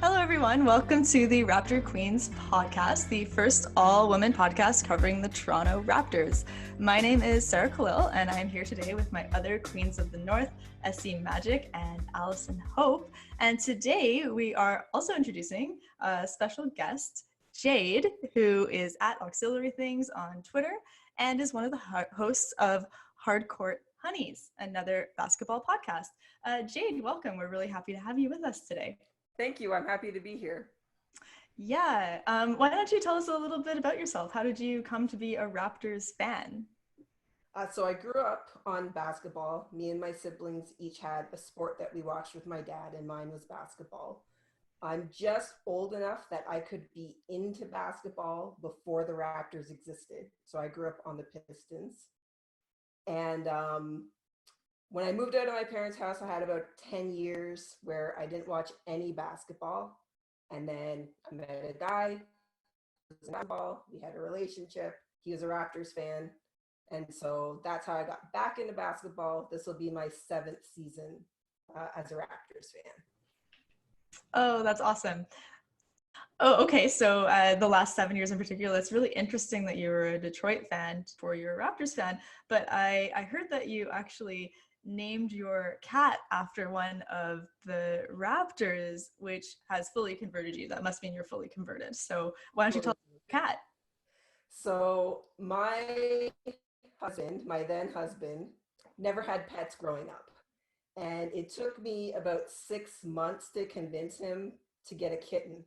Hello, everyone. Welcome to the Raptor Queens Podcast, the first all-women podcast covering the Toronto Raptors. My name is Sarah Khalil, and I'm here today with my other Queens of the North, SC Magic and Allison Hope. And today we are also introducing a special guest, Jade, who is at Auxiliary Things on Twitter and is one of the hosts of Hardcourt Honeys, another basketball podcast. Jade, welcome. We're really happy to have you with us today. Thank you. I'm happy to be here. Yeah. Why don't you tell us a little bit about yourself? How did you come to be a Raptors fan? So I grew up on basketball. Me and my siblings each had a sport that we watched with my dad, and mine was basketball. I'm just old enough that I could be into basketball before the Raptors existed. So I grew up on the Pistons. And when I moved out of my parents' house, I had about 10 years where I didn't watch any basketball. And then I met a guy who was in basketball. We had a relationship. He was a Raptors fan. And so that's how I got back into basketball. This will be my 7th season as a Raptors fan. Oh, that's awesome. Oh, okay. So the last 7 years in particular, it's really interesting that you were a Detroit fan before you were a Raptors fan. But I heard that you actually named your cat after one of the Raptors, which has fully converted you. That must mean you're fully converted. So why don't you tell us about your cat? So my then husband, never had pets growing up. And it took me about 6 months to convince him to get a kitten.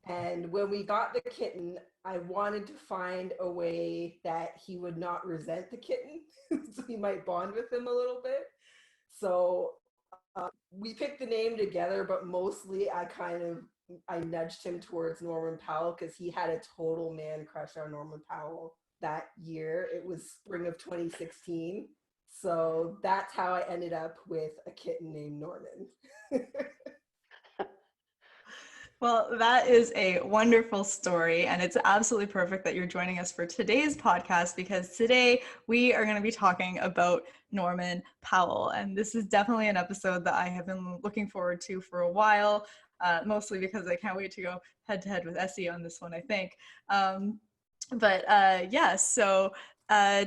And when we got the kitten, I wanted to find a way that he would not resent the kitten, so we might bond with him a little bit. So we picked the name together, but mostly I nudged him towards Norman Powell because he had a total man crush on Norman Powell that year. It was spring of 2016. So that's how I ended up with a kitten named Norman. Well, that is a wonderful story, and it's absolutely perfect that you're joining us for today's podcast because today we are going to be talking about Norman Powell, and this is definitely an episode that I have been looking forward to for a while, mostly because I can't wait to go head-to-head with Essie on this one, I think.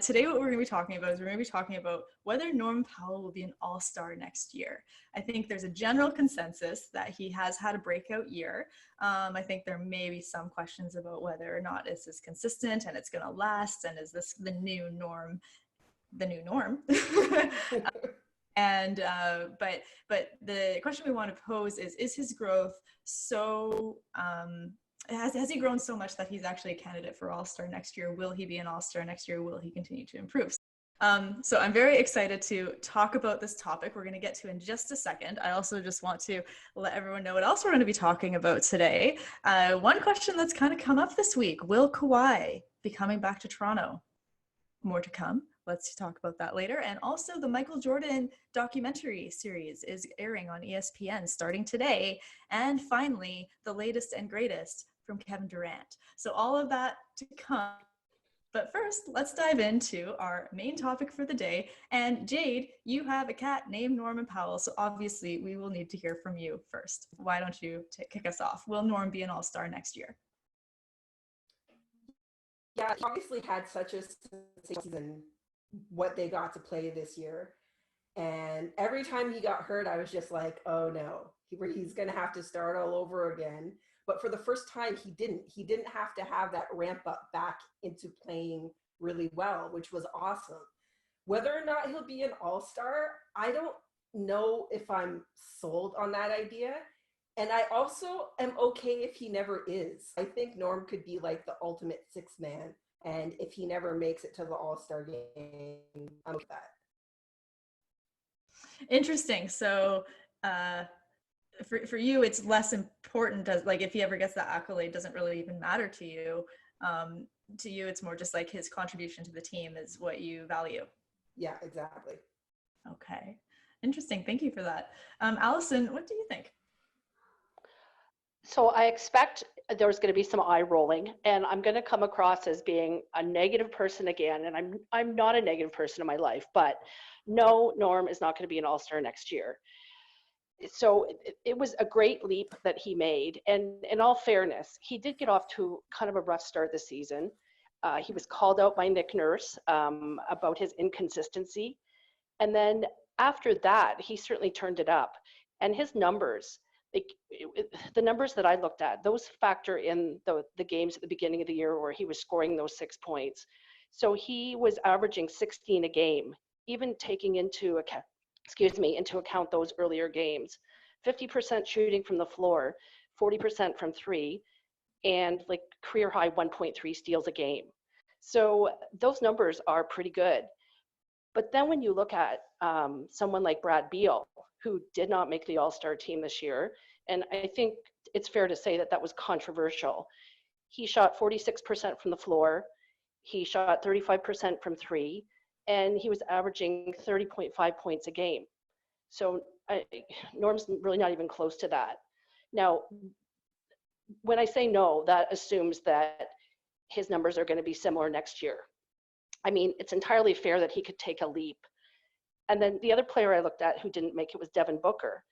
Today what we're going to be talking about is we're going to be talking about whether Norm Powell will be an all-star next year. I think there's a general consensus that he has had a breakout year. I think there may be some questions about whether or not this is consistent and it's going to last, and is this the new norm? But the question we want to pose is his growth so has he grown so much that he's actually a candidate for All-Star next year? Will he be an All-Star next year? Will he continue to improve? So I'm very excited to talk about this topic. We're going to get to in just a second. I also just want to let everyone know what else we're going to be talking about today. One question that's kind of come up this week: will Kawhi be coming back to Toronto? More to come. Let's talk about that later. And also the Michael Jordan documentary series is airing on ESPN starting today. And finally, the latest and greatest from Kevin Durant. So all of that to come. But first, let's dive into our main topic for the day. And Jade, you have a cat named Norman Powell, so obviously we will need to hear from you first. Why don't you kick us off? Will Norm be an all-star next year? Yeah, he obviously had such a season, what they got to play this year. And every time he got hurt, I was just like, oh no, he's going to have to start all over again. But for the first time, he didn't have to have that ramp up back into playing really well, which was awesome. Whether or not he'll be an all-star, I don't know if I'm sold on that idea. And I also am okay if he never is. I think Norm could be like the ultimate sixth man. And if he never makes it to the All-Star game, I'm with that. Interesting. So, for you, it's less important as like if he ever gets that accolade, doesn't really even matter to you. To you, it's more just like his contribution to the team is what you value. Yeah, exactly. Okay, interesting. Thank you for that. Allison, what do you think? So I expect there's going to be some eye rolling, and I'm going to come across as being a negative person again. And I'm not a negative person in my life, but no, Norm is not going to be an all-star next year. So it was a great leap that he made. And in all fairness, he did get off to kind of a rough start this season. He was called out by Nick Nurse about his inconsistency. And then after that, he certainly turned it up. And his numbers, like the numbers that I looked at, those factor in the games at the beginning of the year where he was scoring those 6 points. So he was averaging 16 a game, even taking into account those earlier games. 50% shooting from the floor, 40% from three, and like career high 1.3 steals a game. So those numbers are pretty good. But then when you look at someone like Brad Beal, who did not make the All-Star team this year, and I think it's fair to say that that was controversial. He shot 46% from the floor, he shot 35% from three, and he was averaging 30.5 points a game. So Norm's really not even close to that. Now, when I say no, that assumes that his numbers are going to be similar next year. I mean, it's entirely fair that he could take a leap. And then the other player I looked at who didn't make it was Devin Booker.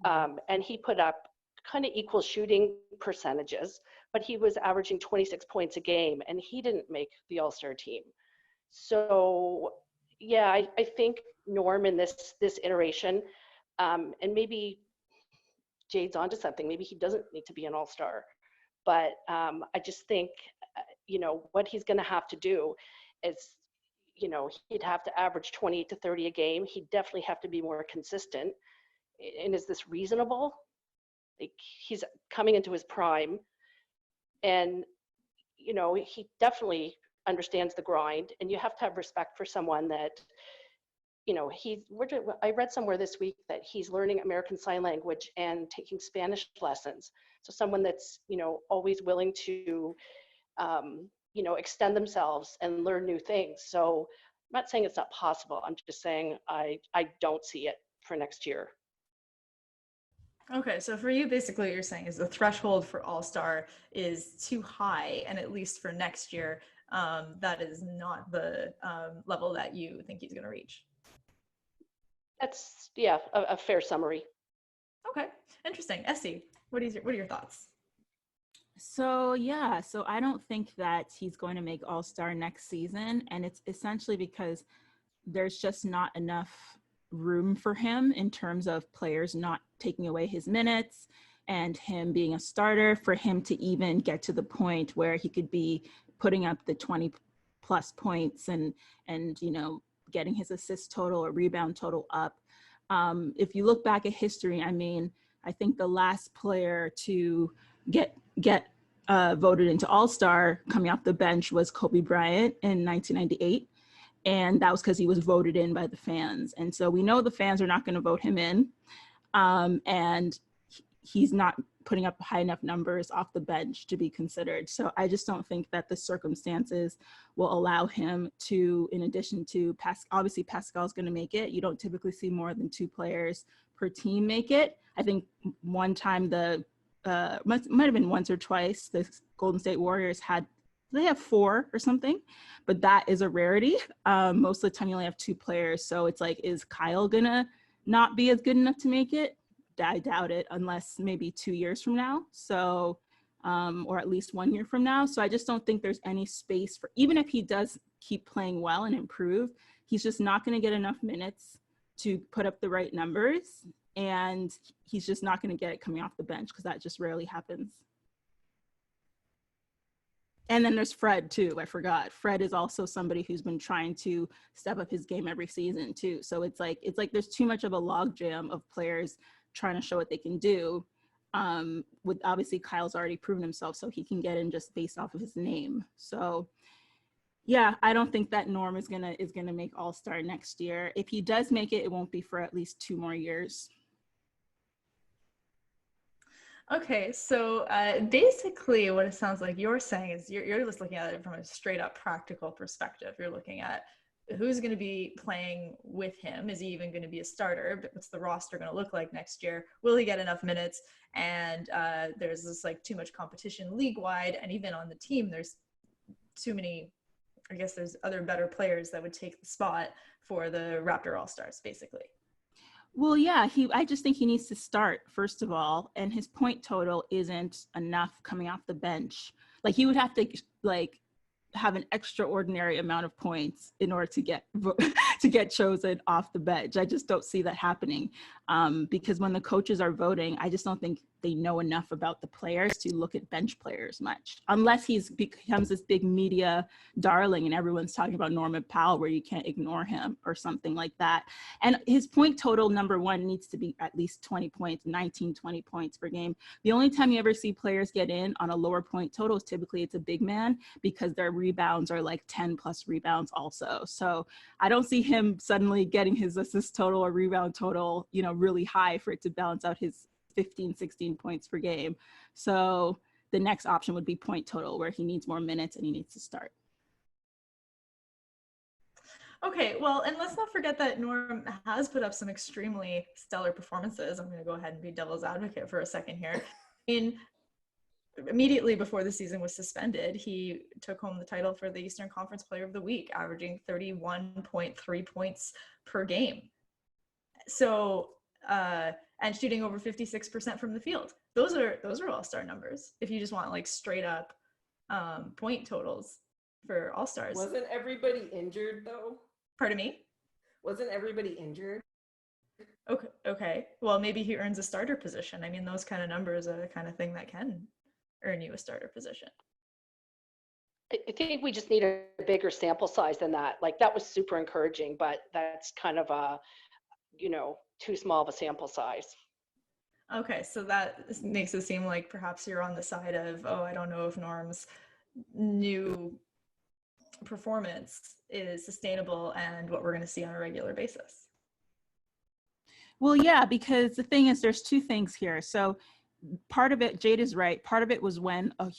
And he put up kind of equal shooting percentages, but he was averaging 26 points a game, and he didn't make the All-Star team. So, yeah, I think Norm in this iteration, and maybe Jade's onto something. Maybe he doesn't need to be an All-Star. But I just think, what he's going to have to do is, he'd have to average 20 to 30 a game. He'd definitely have to be more consistent. And is this reasonable? Like, he's coming into his prime, and, he definitely understands the grind, and you have to have respect for someone that, I read somewhere this week that he's learning American Sign Language and taking Spanish lessons. So someone that's, always willing to, extend themselves and learn new things. So I'm not saying it's not possible. I'm just saying I don't see it for next year. Okay, so for you, basically what you're saying is the threshold for All-Star is too high, and at least for next year, that is not the level that you think he's going to reach. That's, a fair summary. Okay, interesting. Essie, what are your thoughts? So I don't think that he's going to make All-Star next season, and it's essentially because there's just not enough room for him in terms of players not taking away his minutes and him being a starter for him to even get to the point where he could be putting up the 20 plus points and getting his assist total or rebound total up. If you look back at history, I think the last player to get voted into All-Star coming off the bench was Kobe Bryant in 1998. And that was because he was voted in by the fans. And so we know the fans are not going to vote him in. And he's not putting up high enough numbers off the bench to be considered. So I just don't think that the circumstances will allow him to, in addition to obviously Pascal's going to make it. You don't typically see more than 2 players per team make it. I think one time might have been once or twice, the Golden State Warriors they have 4 or something, but that is a rarity. Most of the time you only have 2 players. So it's like, is Kyle gonna not be as good enough to make it? I doubt it, unless maybe 2 years from now. So, or at least 1 year from now. So I just don't think there's any space for, even if he does keep playing well and improve, he's just not gonna get enough minutes to put up the right numbers. And he's just not gonna get it coming off the bench, because that just rarely happens. And then there's Fred too. I forgot. Fred is also somebody who's been trying to step up his game every season too. So it's like there's too much of a logjam of players trying to show what they can do. With obviously Kyle's already proven himself, so he can get in just based off of his name. So yeah, I don't think that Norm is gonna make All-Star next year. If he does make it, it won't be for at least 2 more years. Okay, so basically what it sounds like you're saying is you're just looking at it from a straight up practical perspective. You're looking at who's going to be playing with him. Is he even going to be a starter? But what's the roster going to look like next year? Will he get enough minutes? And there's this too much competition league-wide, and even on the team there's too many, I guess there's other better players that would take the spot for the Raptor All-Stars, basically. Well, yeah, I just think he needs to start, first of all, and his point total isn't enough coming off the bench. Like, he would have to, like, have an extraordinary amount of points in order to get to get chosen off the bench. I just don't see that happening, because when the coaches are voting, I just don't think they know enough about the players to look at bench players much, unless he's becomes this big media darling and everyone's talking about Norm Powell where you can't ignore him or something like that. And his point total, number one, needs to be at least 20 points, 19, 20 points per game. The only time you ever see players get in on a lower point total is typically it's a big man, because their rebounds are like 10 plus rebounds also. So I don't see him suddenly getting his assist total or rebound total, really high for it to balance out his 15, 16 points per game. So the next option would be point total, where he needs more minutes and he needs to start. Okay, well, and let's not forget that Norm has put up some extremely stellar performances. I'm going to go ahead and be devil's advocate for a second here. Immediately before the season was suspended, he took home the title for the Eastern Conference Player of the Week, averaging 31.3 points per game. So, and shooting over 56% from the field. Those are all-star numbers. If you just want like straight up point totals for all-stars. Wasn't everybody injured though? Pardon me? Wasn't everybody injured? Okay. Well, maybe he earns a starter position. I mean, those kind of numbers are the kind of thing that can earn you a starter position. I think we just need a bigger sample size than that. Like, that was super encouraging, but that's kind of a, too small of a sample size. Okay, so that makes it seem like perhaps you're on the side of, I don't know if Norm's new performance is sustainable and what we're going to see on a regular basis. Well, yeah, because the thing is, there's two things here. So part of it, Jade is right. Part of it was when a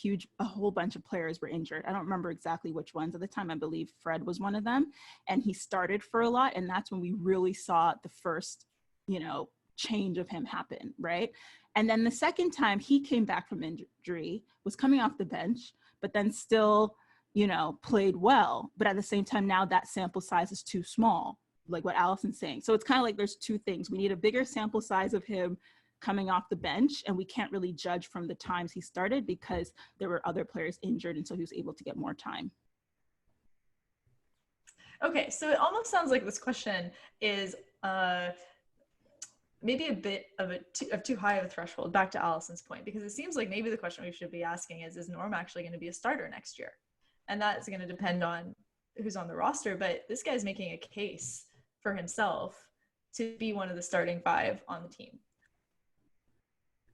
whole bunch of players were injured. I don't remember exactly which ones at the time. I believe Fred was one of them, and he started for a lot. And that's when we really saw the first, change of him happen, right? And then the second time he came back from injury, was coming off the bench, but then still, played well. But at the same time, now that sample size is too small, like what Allison's saying. So it's kind of like there's two things. We need a bigger sample size of him coming off the bench, and we can't really judge from the times he started because there were other players injured, and so he was able to get more time. Okay, so it almost sounds like this question is maybe a bit of too high of a threshold, back to Allison's point, because it seems like maybe the question we should be asking is Norm actually going to be a starter next year? And that's going to depend on who's on the roster, but this guy's making a case for himself to be one of the starting five on the team.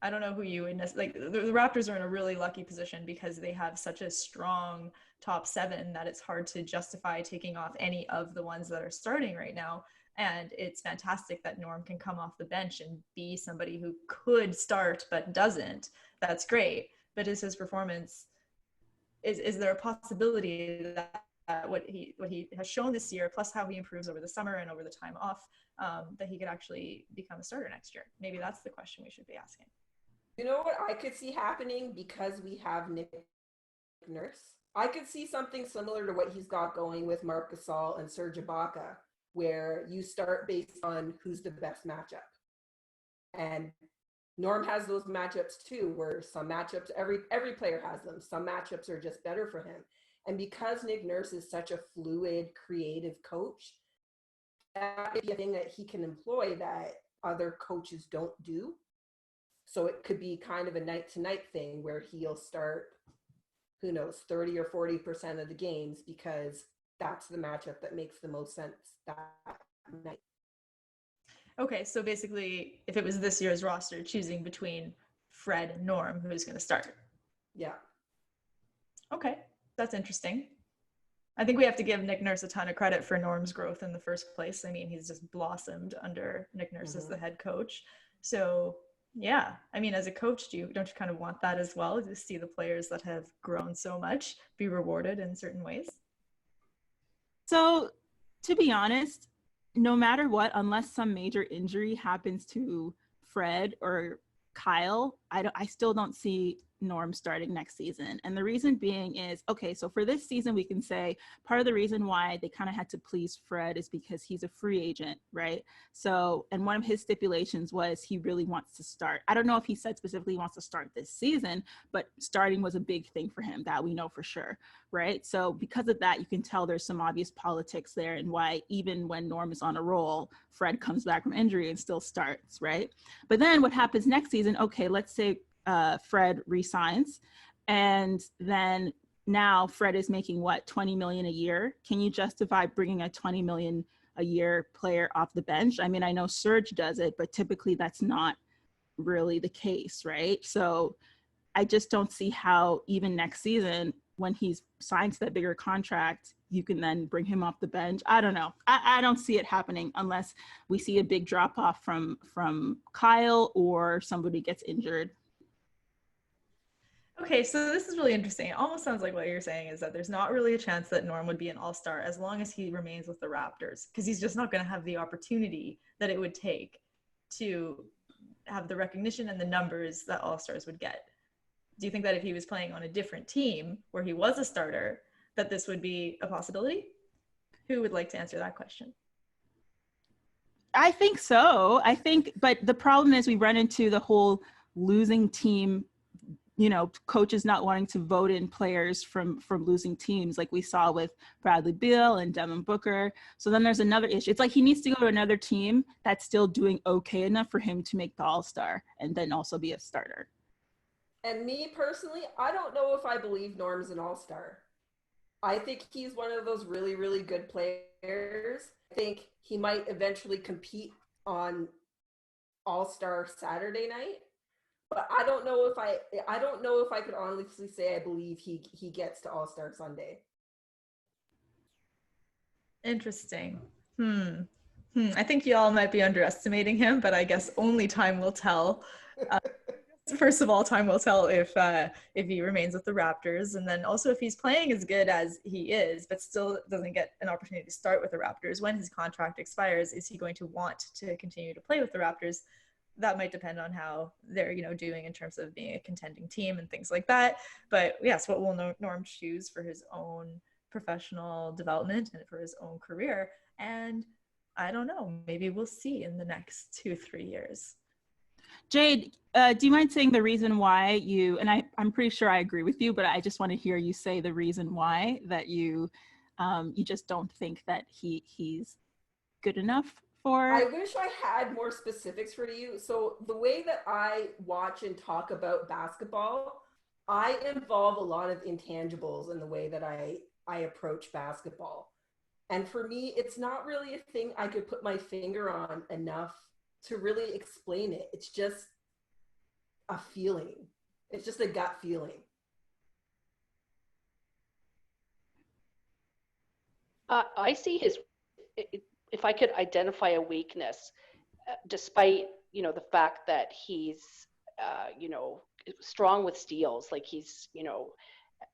I don't know who you would like. The Raptors are in a really lucky position because they have such a strong top seven that it's hard to justify taking off any of the ones that are starting right now. And it's fantastic that Norm can come off the bench and be somebody who could start but doesn't. That's great. But is his performance, is there a possibility that what he has shown this year, plus how he improves over the summer and over the time off, that he could actually become a starter next year? Maybe that's the question we should be asking. You know what I could see happening because we have Nick Nurse? I could see something similar to what he's got going with Marc Gasol and Serge Ibaka, where you start based on who's the best matchup. And Norm has those matchups too, where some matchups, every player has them. Some matchups are just better for him. And because Nick Nurse is such a fluid, creative coach, that could be a thing that he can employ that other coaches don't do. So it could be kind of a night-to-night thing where he'll start, 30 or 40% of the games because that's the matchup that makes the most sense that night. Okay, so basically, if it was this year's roster, choosing between Fred and Norm, who's going to start? Yeah. Okay, that's interesting. I think we have to give Nick Nurse a ton of credit for Norm's growth in the first place. I mean, he's just blossomed under Nick Nurse as the head coach. So, yeah, I mean, as a coach, don't you kind of want that as well, to see the players that have grown so much be rewarded in certain ways? So, to be honest, no matter what, unless some major injury happens to Fred or Kyle, I still don't see Norm starting next season. And the reason being is, okay, so for this season, we can say part of the reason why they kind of had to please Fred is because he's a free agent, right? So, and one of his stipulations was he really wants to start. I don't know if he said specifically he wants to start this season, but starting was a big thing for him, that we know for sure, right? So because of that, you can tell there's some obvious politics there, and why even when Norm is on a roll, Fred comes back from injury and still starts, right? But then what happens next season, okay, let's say Fred resigns, and then now Fred is making what, 20 million a year. Can you justify bringing a 20 million a year player off the bench? I mean, I know Serge does it, but typically that's not really the case, right? So I just don't see how even next season, when he's signed to that bigger contract, you can then bring him off the bench. I don't know. I don't see it happening unless we see a big drop off from Kyle or somebody gets injured. Okay, so this is really interesting. It almost sounds like what you're saying is that there's not really a chance that Norm would be an all-star as long as he remains with the Raptors, because he's just not going to have the opportunity that it would take to have the recognition and the numbers that all-stars would get. Do you think that if he was playing on a different team where he was a starter, that this would be a possibility? Who would like to answer that question? I think so. But the problem is we run into the whole losing team, coaches not wanting to vote in players from losing teams, like we saw with Bradley Beal and Devin Booker. So then there's another issue. It's like he needs to go to another team that's still doing okay enough for him to make the All-Star and then also be a starter. And me personally, I don't know if I believe Norm's an all-star. I think he's one of those really, really good players. I think he might eventually compete on All-Star Saturday night. But I don't know if I could honestly say I believe he gets to All-Star Sunday. Interesting. I think y'all might be underestimating him, but I guess only time will tell. First of all, time will tell if he remains with the Raptors, and then also if he's playing as good as he is, but still doesn't get an opportunity to start with the Raptors. When his contract expires, is he going to want to continue to play with the Raptors? That might depend on how they're, doing in terms of being a contending team and things like that. But yes, what will Norm choose for his own professional development and for his own career? And I don't know, maybe we'll see in the next 2-3 years. Jade, do you mind saying the reason why you, and I'm pretty sure I agree with you, but I just want to hear you say the reason why that you just don't think that he's good enough for. I wish I had more specifics for you. So the way that I watch and talk about basketball, I involve a lot of intangibles in the way that I approach basketball. And for me, it's not really a thing I could put my finger on enough to really explain it. It's just a feeling. It's just a gut feeling. I see if I could identify a weakness, despite, the fact that he's, strong with steals, like he's,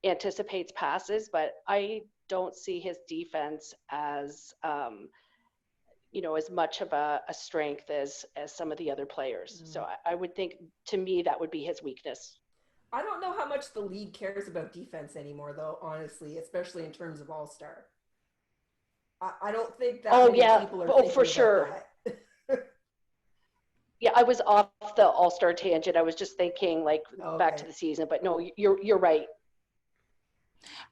anticipates passes, but I don't see his defense as, as much of a strength as some of the other players. So I would think, to me, that would be his weakness. I don't know how much the league cares about defense anymore, though, honestly, especially in terms of All-Star. I don't think that people are thinking for sure. Yeah, I was off the All-Star tangent. I was just thinking back to the season, but no, you're right.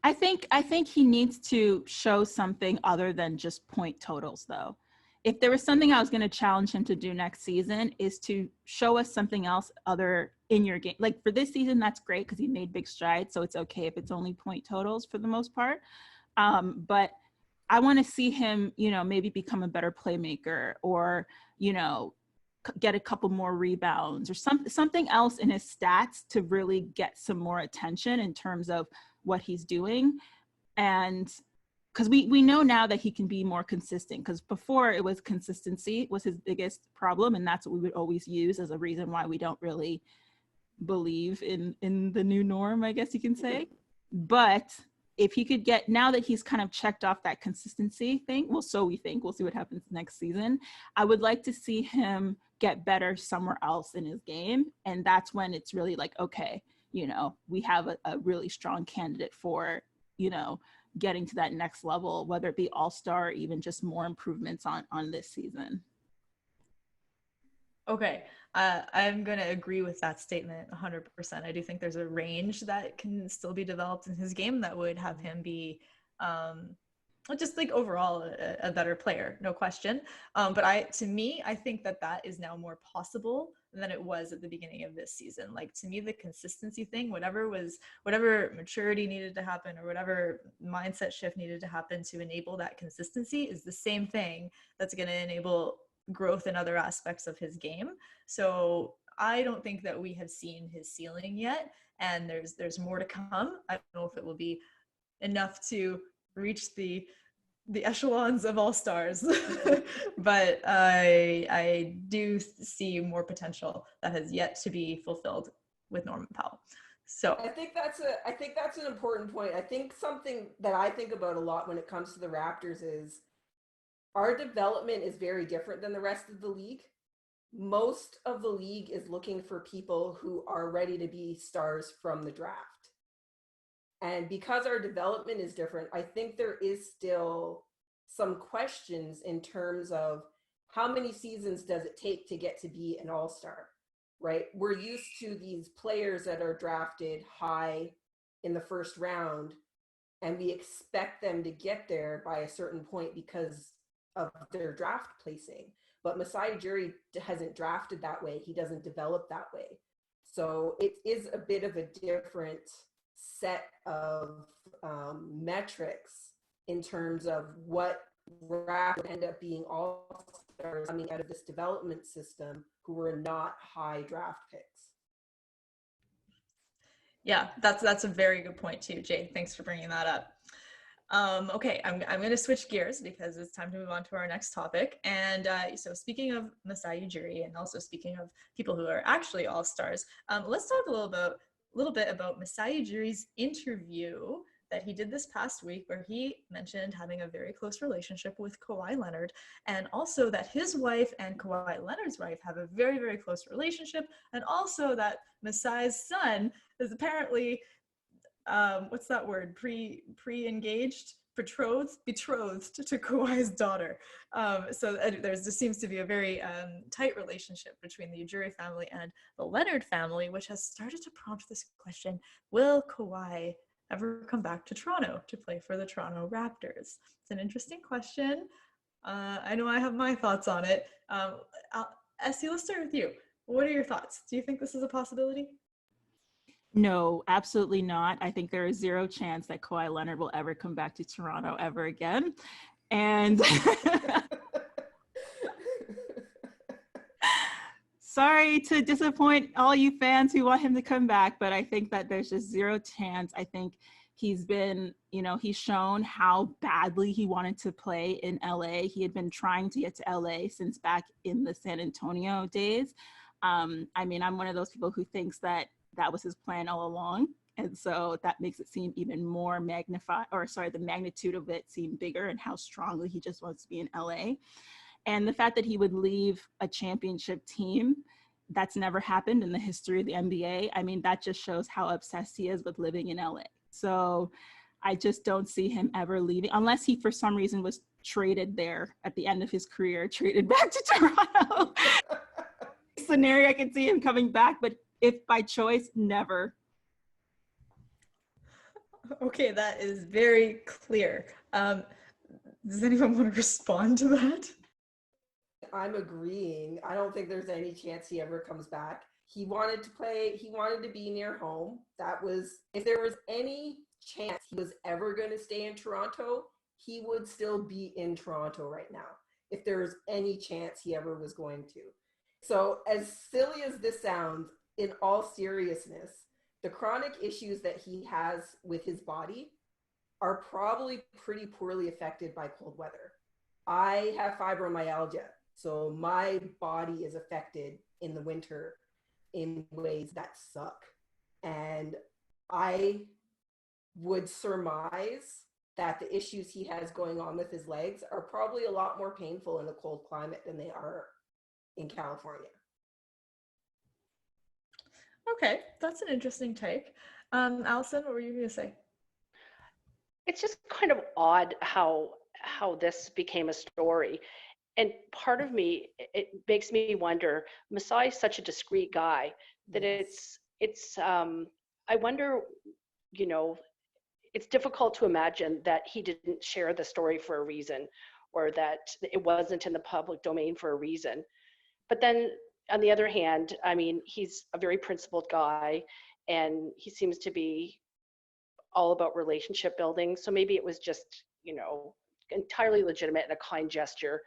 I think he needs to show something other than just point totals, though. If there was something I was going to challenge him to do next season, is to show us something else other in your game. Like for this season, that's great because he made big strides, so it's okay if it's only point totals for the most part. But I want to see him, maybe become a better playmaker, or, get a couple more rebounds, or something else in his stats to really get some more attention in terms of what he's doing. And because we know now that he can be more consistent, because before it was consistency was his biggest problem, and that's what we would always use as a reason why we don't really believe in the new norm, I guess you can say. But if he could get, now that he's kind of checked off that consistency thing, we'll see what happens next season. I would like to see him get better somewhere else in his game. And that's when it's really like, okay, we have a really strong candidate for, getting to that next level, whether it be all-star or even just more improvements on this season. Okay, I'm going to agree with that statement 100%. I do think there's a range that can still be developed in his game that would have him be just like overall a better player, no question. But to me, I think that is now more possible than it was at the beginning of this season. Like, to me, the consistency thing, whatever maturity needed to happen or whatever mindset shift needed to happen to enable that consistency is the same thing that's going to enable growth in other aspects of his game. So I don't think that we have seen his ceiling yet, and there's more to come. I don't know if it will be enough to reach the echelons of all stars, but I do see more potential that has yet to be fulfilled with Norman Powell. So I think that's an important point. I think something that I think about a lot when it comes to the Raptors is our development is very different than the rest of the league. Most of the league is looking for people who are ready to be stars from the draft. And because our development is different, I think there is still some questions in terms of how many seasons does it take to get to be an all-star, right? We're used to these players that are drafted high in the first round, and we expect them to get there by a certain point because of their draft placing. But Masai Ujiri hasn't drafted that way. He doesn't develop that way. So it is a bit of a different set of metrics in terms of what Raptors end up being all-stars coming out of this development system who were not high draft picks. Yeah, that's a very good point too, Jade. Thanks for bringing that up. Okay, I'm going to switch gears because it's time to move on to our next topic. And so speaking of Masai Ujiri and also speaking of people who are actually all-stars, let's talk a little bit about Masai Ujiri's interview that he did this past week, where he mentioned having a very close relationship with Kawhi Leonard, and also that his wife and Kawhi Leonard's wife have a very, very close relationship, and also that Masai's son is apparently what's that word? Pre-engaged, betrothed to Kawhi's daughter. So there seems to be a very tight relationship between the Ujiri family and the Leonard family, which has started to prompt this question: will Kawhi ever come back to Toronto to play for the Toronto Raptors? It's an interesting question. I know I have my thoughts on it. Essie, let's start with you. What are your thoughts? Do you think this is a possibility? No, absolutely not. I think there is zero chance that Kawhi Leonard will ever come back to Toronto ever again. And sorry to disappoint all you fans who want him to come back, but I think that there's just zero chance. I think he's been, he's shown how badly he wanted to play in LA. He had been trying to get to LA since back in the San Antonio days. I'm one of those people who thinks that was his plan all along. And so that makes it seem even more the magnitude of it seem bigger, and how strongly he just wants to be in LA. And the fact that he would leave a championship team, that's never happened in the history of the NBA. That just shows how obsessed he is with living in LA. So I just don't see him ever leaving, unless he for some reason was traded there at the end of his career, traded back to Toronto. Scenario, I can see him coming back, but if by choice, never. Okay, that is very clear. Does anyone want to respond to that? I'm agreeing. I don't think there's any chance he ever comes back. He wanted to play, he wanted to be near home. If there was any chance he was ever going to stay in Toronto, he would still be in Toronto right now, if there was any chance he ever was going to. So as silly as this sounds, in all seriousness, the chronic issues that he has with his body are probably pretty poorly affected by cold weather. I have fibromyalgia, so my body is affected in the winter in ways that suck. And I would surmise that the issues he has going on with his legs are probably a lot more painful in a cold climate than they are in California. Okay, that's an interesting take. Allison, what were you going to say? It's just kind of odd how this became a story. And part of me, it makes me wonder, Masai is such a discreet guy that Yes. it's I wonder, you know, it's difficult to imagine that he didn't share the story for a reason, or that it wasn't in the public domain for a reason. But then on the other hand, I mean, he's a very principled guy, and he seems to be all about relationship building. So maybe it was just, entirely legitimate and a kind gesture.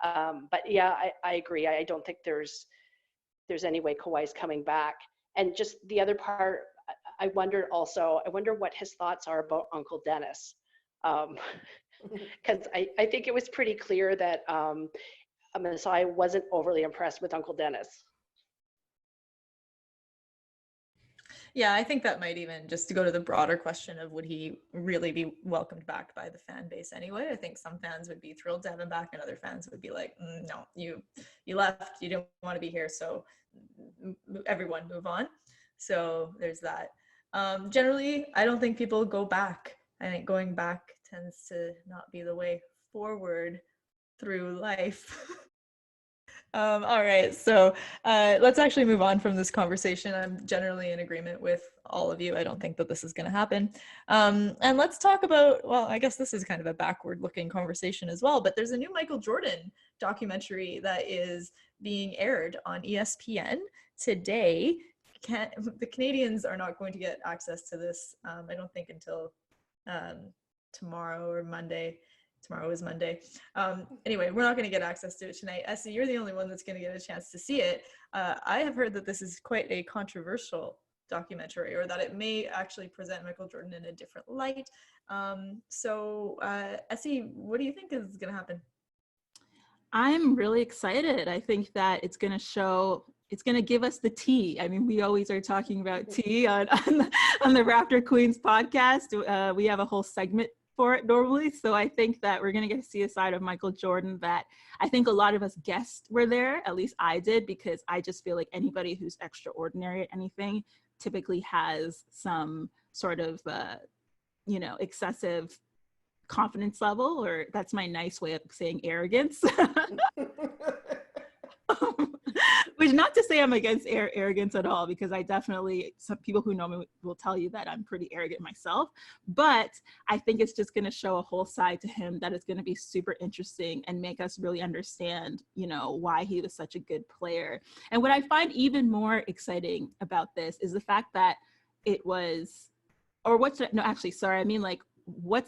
But yeah, I agree. I don't think there's any way Kawhi's coming back. And just the other part, I wonder also, I wonder what his thoughts are about Uncle Dennis. Because I think it was pretty clear that Masai wasn't overly impressed with Uncle Dennis. Yeah, I think that might even just to go to the broader question of would he really be welcomed back by the fan base anyway. I think some fans would be thrilled to have him back, and other fans would be like, no, you left, you didn't want to be here, so everyone move on. So there's that. Generally, I don't think people go back. I think going back tends to not be the way forward through life. All right, so let's actually move on from this conversation. I'm generally in agreement with all of you. I don't think that this is going to happen. And let's talk about, well, I guess this is kind of a backward-looking conversation as well, but there's a new Michael Jordan documentary that is being aired on ESPN today. The Canadians are not going to get access to this, I don't think, until tomorrow or Monday. Tomorrow is Monday. Anyway, we're not going to get access to it tonight. Essie, you're the only one that's going to get a chance to see it. I have heard that this is quite a controversial documentary, or that it may actually present Michael Jordan in a different light. So, Essie, what do you think is going to happen? I'm really excited. I think that it's going to give us the tea. I mean, we always are talking about tea on the Raptor Queens podcast. We have a whole segment for it normally. So I think that we're going to get to see a side of Michael Jordan that I think a lot of us guessed were there. At least I did, because I just feel like anybody who's extraordinary at anything typically has some sort of, excessive confidence level, or that's my nice way of saying arrogance. Which, not to say I'm against arrogance at all, because I definitely, some people who know me will tell you that I'm pretty arrogant myself, but I think it's just going to show a whole side to him that is going to be super interesting and make us really understand, why he was such a good player. And what I find even more exciting about this is the fact that it was, or what's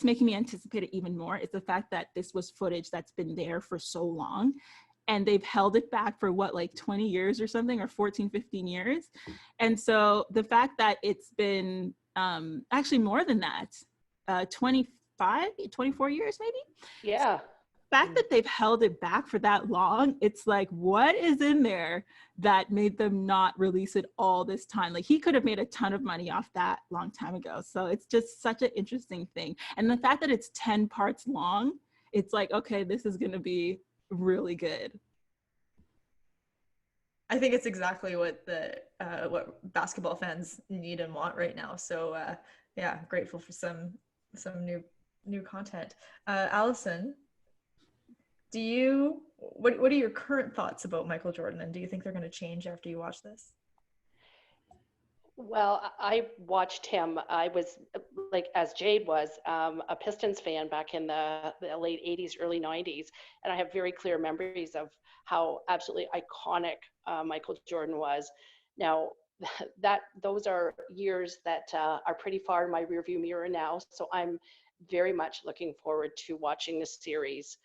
making me anticipate it even more is the fact that this was footage that's been there for so long, and they've held it back for 20 years or something, or 14, 15 years. And so the fact that it's been actually more than that, 25, 24 years maybe? Yeah. The fact that they've held it back for that long, it's like, what is in there that made them not release it all this time? Like, he could have made a ton of money off that long time ago. So it's just such an interesting thing. And the fact that it's 10 parts long, it's like, okay, this is going to be really good. I think it's exactly what what basketball fans need and want right now. So yeah, grateful for some new content. Allison, what are your current thoughts about Michael Jordan, and do you think they're going to change after you watch this? Well, I watched him. I was, like, as Jade was, a Pistons fan back in the late 80s, early 90s. And I have very clear memories of how absolutely iconic Michael Jordan was. Now, those are years that are pretty far in my rearview mirror now. So I'm very much looking forward to watching the series.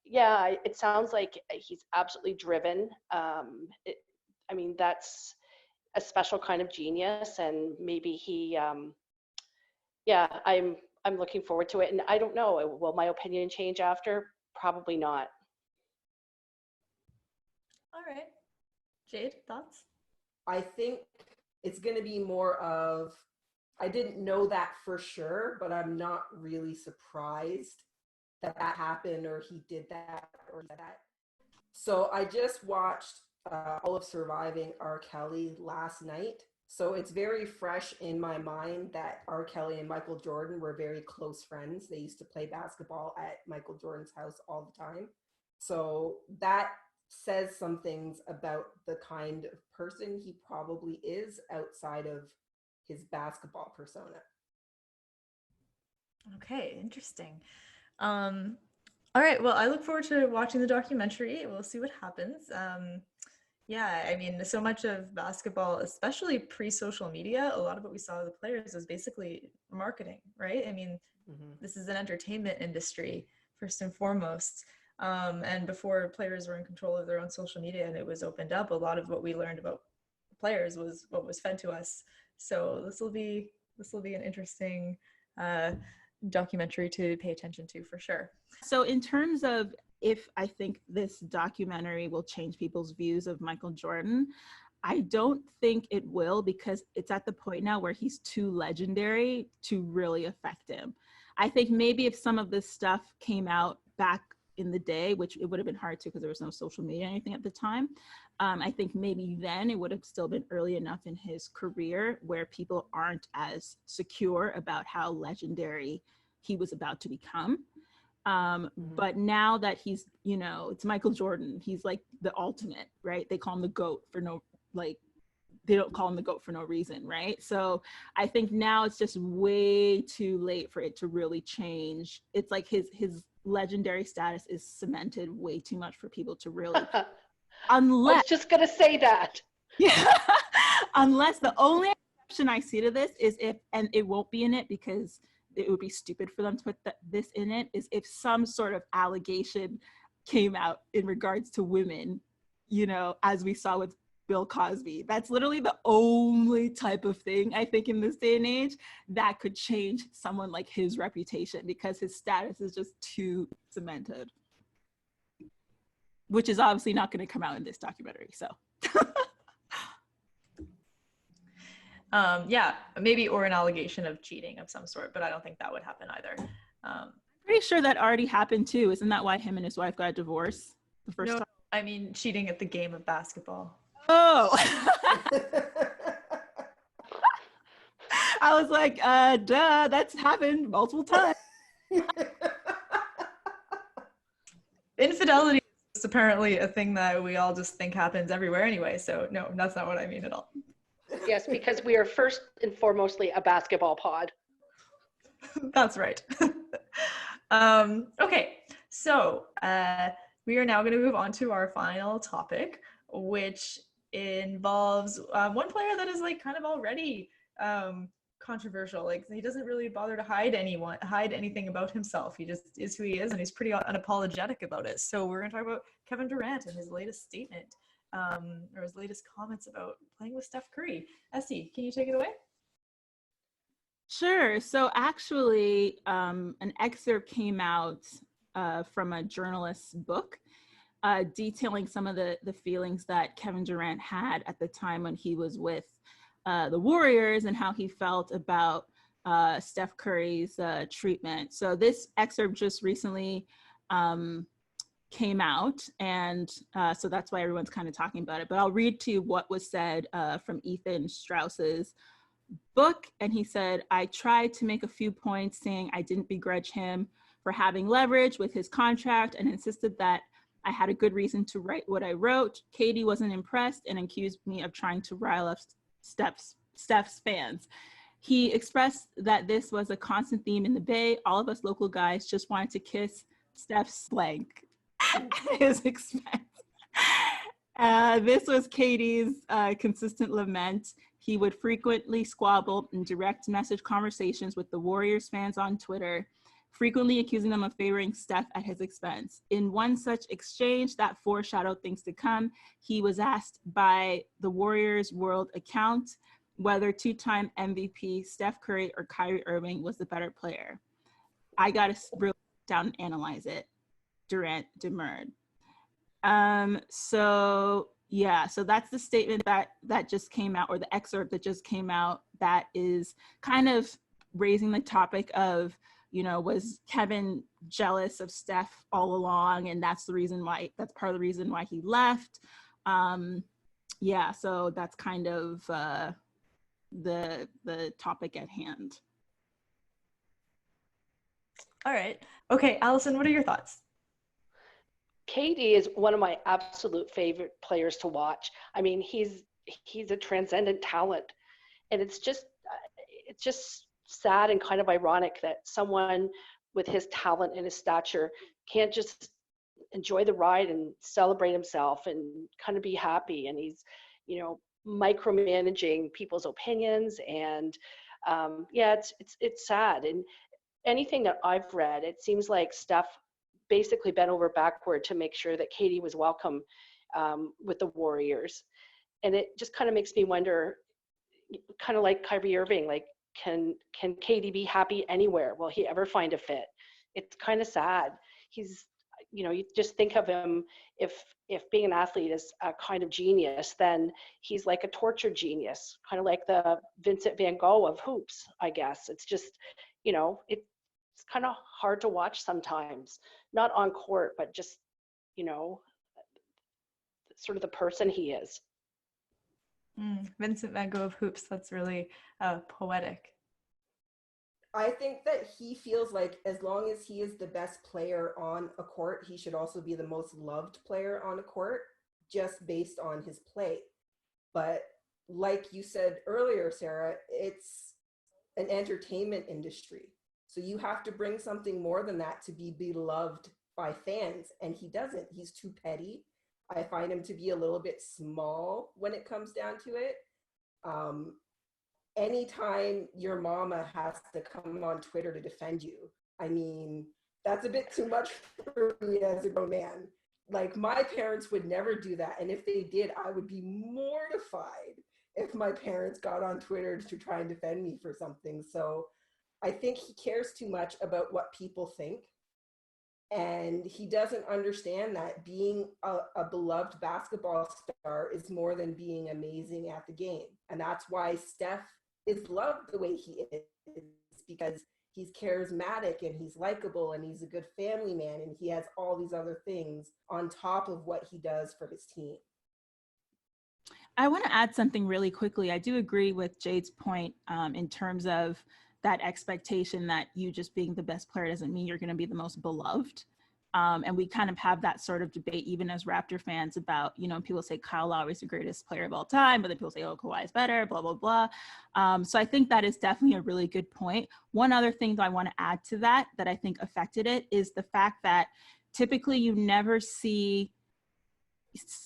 Yeah, it sounds like he's absolutely driven. I mean, that's a special kind of genius, and maybe he I'm looking forward to it. And I don't know, will my opinion change after? Probably not. All right, Jade, thoughts? I think it's going to be more of, I didn't know that for sure, but I'm not really surprised that happened, or he did that, or that. So I just watched all of Surviving R. Kelly last night. So it's very fresh in my mind that R. Kelly and Michael Jordan were very close friends. They used to play basketball at Michael Jordan's house all the time. So that says some things about the kind of person he probably is outside of his basketball persona. Okay, interesting. All right, well, I look forward to watching the documentary. We'll see what happens. Yeah, I mean, so much of basketball, especially pre-social media, a lot of what we saw of the players was basically marketing, right? I mean, this is an entertainment industry, first and foremost. And before players were in control of their own social media and it was opened up, a lot of what we learned about players was what was fed to us. So this will be an interesting documentary to pay attention to for sure. So in terms of if I think this documentary will change people's views of Michael Jordan, I don't think it will, because it's at the point now where he's too legendary to really affect him. I think maybe if some of this stuff came out back in the day, which it would have been hard to because there was no social media or anything at the time, I think maybe then it would have still been early enough in his career where people aren't as secure about how legendary he was about to become. But now that he's, you know, it's Michael Jordan, he's like the ultimate, right? They call him the GOAT for no, like, they don't call him the GOAT for no reason, right? So I think now it's just way too late for it to really change. It's like his legendary status is cemented way too much for people to really, unless— I was just gonna say that. Yeah, unless the only exception I see to this is if, and it won't be in it because it would be stupid for them to put this in it, is if some sort of allegation came out in regards to women, you know, as we saw with Bill Cosby. That's literally the only type of thing I think in this day and age that could change someone like his reputation, because his status is just too cemented, which is obviously not going to come out in this documentary. So yeah, maybe, or an allegation of cheating of some sort, but I don't think that would happen either. Pretty sure that already happened too. Isn't that why him and his wife got a divorce the first time? I mean, cheating at the game of basketball. Oh. I was like, duh, that's happened multiple times. Infidelity is apparently a thing that we all just think happens everywhere anyway, so no, that's not what I mean at all. Yes, because we are first and foremostly a basketball pod. That's right. Okay, so we are now going to move on to our final topic, which involves one player that is like kind of already controversial. Like, he doesn't really bother to hide anything about himself. He just is who he is, and he's pretty unapologetic about it. So we're going to talk about Kevin Durant and his latest statement, or his latest comments about playing with Steph Curry. Essie, can you take it away? Sure. So actually, an excerpt came out from a journalist's book detailing some of the feelings that Kevin Durant had at the time when he was with the Warriors and how he felt about Steph Curry's treatment. So this excerpt just recently came out, and so that's why everyone's kind of talking about it. But I'll read to you what was said from Ethan Strauss's book. And he said, "I tried to make a few points saying I didn't begrudge him for having leverage with his contract and insisted that I had a good reason to write what I wrote. Katie wasn't impressed and accused me of trying to rile up Steph's fans. He expressed that this was a constant theme in the Bay. All of us local guys just wanted to kiss Steph's blank at his expense." This was Katie's consistent lament. He would frequently squabble in direct message conversations with the Warriors fans on Twitter, frequently accusing them of favoring Steph at his expense. In one such exchange that foreshadowed things to come, he was asked by the Warriors World account whether two-time MVP Steph Curry or Kyrie Irving was the better player. "I got to really sit down and analyze it," Durant demurred. So that's the statement that just came out, or the excerpt that just came out, that is kind of raising the topic of, you know, was Kevin jealous of Steph all along? And that's part of the reason why he left. Yeah, so that's kind of the topic at hand. All right. Okay, Allison, what are your thoughts? KD is one of my absolute favorite players to watch. I mean, he's a transcendent talent, and it's just sad and kind of ironic that someone with his talent and his stature can't just enjoy the ride and celebrate himself and kind of be happy. And he's, micromanaging people's opinions, and it's sad. And anything that I've read, it seems like Steph basically bent over backward to make sure that KD was welcome with the Warriors. And it just kind of makes me wonder, kind of like Kyrie Irving, like, can KD be happy anywhere? Will he ever find a fit? It's kind of sad. He's, you just think of him, if being an athlete is a kind of genius, then he's like a tortured genius, kind of like the Vincent van Gogh of hoops, I guess. It's just, it's kind of hard to watch sometimes, not on court, but just, sort of the person he is. Vincent van Gogh of hoops. That's really poetic. I think that he feels like as long as he is the best player on a court, he should also be the most loved player on a court, just based on his play. But like you said earlier, Sarah, it's an entertainment industry. So you have to bring something more than that to be beloved by fans. And he doesn't. He's too petty. I find him to be a little bit small when it comes down to it. Anytime your mama has to come on Twitter to defend you, I mean, that's a bit too much for me as a grown man. Like, my parents would never do that. And if they did, I would be mortified if my parents got on Twitter to try and defend me for something. So I think he cares too much about what people think. And he doesn't understand that being a beloved basketball star is more than being amazing at the game. And that's why Steph is loved the way he is, because he's charismatic and he's likable and he's a good family man, and he has all these other things on top of what he does for his team. I want to add something really quickly. I do agree with Jade's point in terms of that expectation that you just being the best player doesn't mean you're going to be the most beloved. And we kind of have that sort of debate even as Raptor fans about, people say Kyle Lowry is the greatest player of all time, but then people say, oh, Kawhi is better, blah, blah, blah. So I think that is definitely a really good point. One other thing that I want to add to that I think affected it is the fact that typically you never see,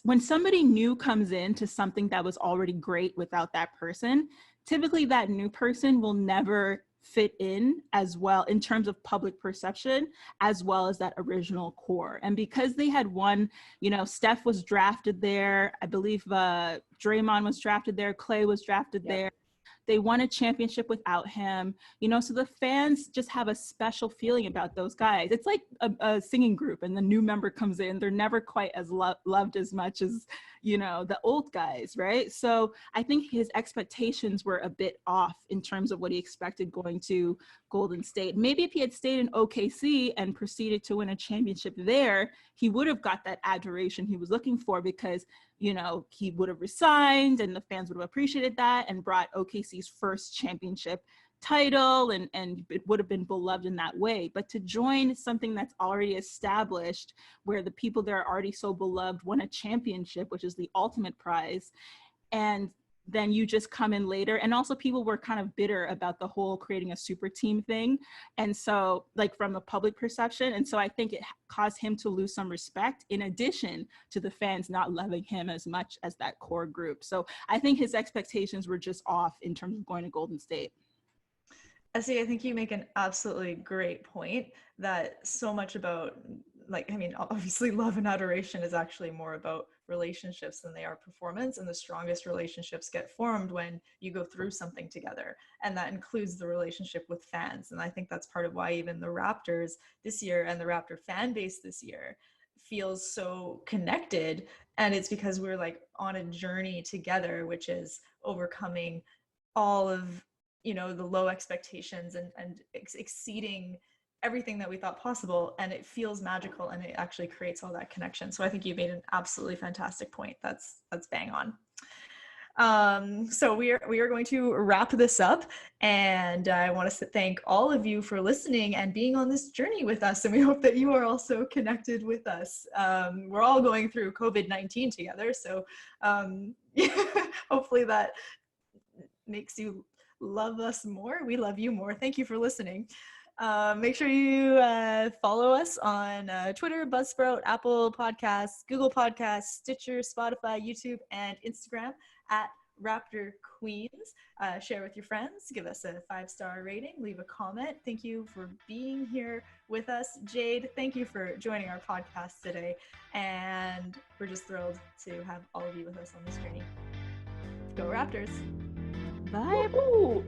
when somebody new comes into something that was already great without that person, typically that new person will never fit in as well in terms of public perception as well as that original core. And because they had won, Steph was drafted there, I believe Draymond was drafted there, Clay was drafted there. They won a championship without him, so the fans just have a special feeling about those guys. It's like a singing group and the new member comes in, they're never quite as loved as much as, the old guys, right? So I think his expectations were a bit off in terms of what he expected going to Golden State. Maybe if he had stayed in OKC and proceeded to win a championship there, he would have got that adoration he was looking for, because he would have resigned and the fans would have appreciated that and brought OKC's first championship title, and it would have been beloved in that way. But to join something that's already established, where the people there are already so beloved, won a championship, which is the ultimate prize, and then you just come in later. And also people were kind of bitter about the whole creating a super team thing. And so, like, from the public perception. And so I think it caused him to lose some respect, in addition to the fans not loving him as much as that core group. So I think his expectations were just off in terms of going to Golden State. Essie, I think you make an absolutely great point that so much about, obviously love and adoration is actually more about relationships than they are performance. And the strongest relationships get formed when you go through something together. And that includes the relationship with fans. And I think that's part of why even the Raptors this year and the Raptor fan base this year feels so connected. And it's because we're like on a journey together, which is overcoming all of the low expectations and exceeding everything that we thought possible, and it feels magical, and it actually creates all that connection. So I think you made an absolutely fantastic point. That's bang on. So we are going to wrap this up, and I want to thank all of you for listening and being on this journey with us, and we hope that you are also connected with us. We're all going through COVID-19 together, so hopefully that makes you love us more. We love you more. Thank you for listening. Make sure you follow us on Twitter, Buzzsprout, Apple Podcasts, Google Podcasts, Stitcher, Spotify, YouTube, and Instagram at Raptor Queens. Share with your friends. Give us a 5-star rating. Leave a comment. Thank you for being here with us. Jade, thank you for joining our podcast today. And we're just thrilled to have all of you with us on this journey. Go Raptors! Bye. Woo-hoo.